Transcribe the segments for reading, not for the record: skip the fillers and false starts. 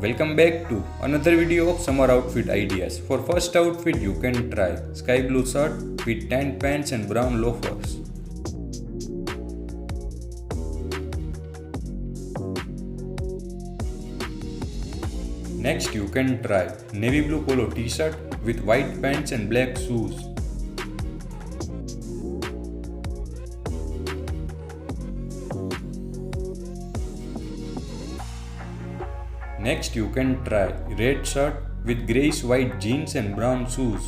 Welcome back to another video of summer outfit ideas. For first outfit you can try sky blue shirt with tan pants and brown loafers. Next you can try navy blue polo t-shirt with white pants and black shoes. Next you can try red shirt with greyish white jeans and brown shoes.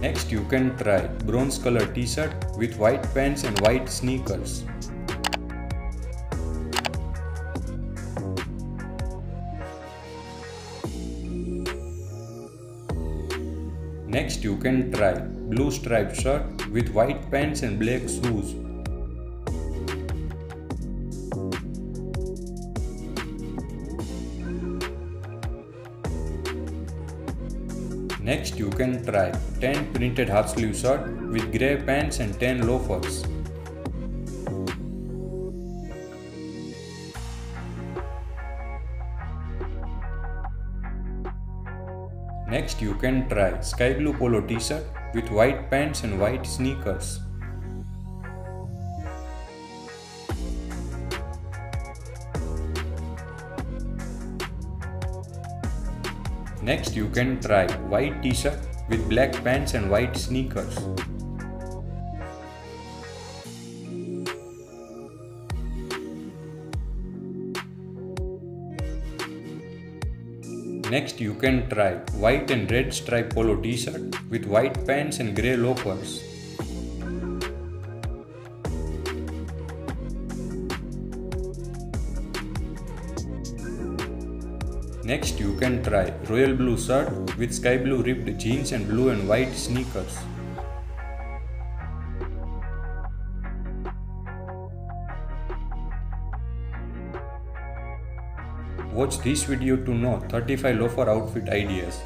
Next you can try bronze color t-shirt with white pants and white sneakers. Next you can try blue striped shirt with white pants and black shoes. Next you can try tan printed half sleeve shirt with grey pants and tan loafers. Next you can try sky blue polo t-shirt with white pants and white sneakers. Next you can try white t-shirt with black pants and white sneakers. Next you can try white and red striped polo t-shirt with white pants and grey loafers. Next you can try royal blue shirt with sky blue ripped jeans and blue and white sneakers. Watch this video to know 35 loafer outfit ideas.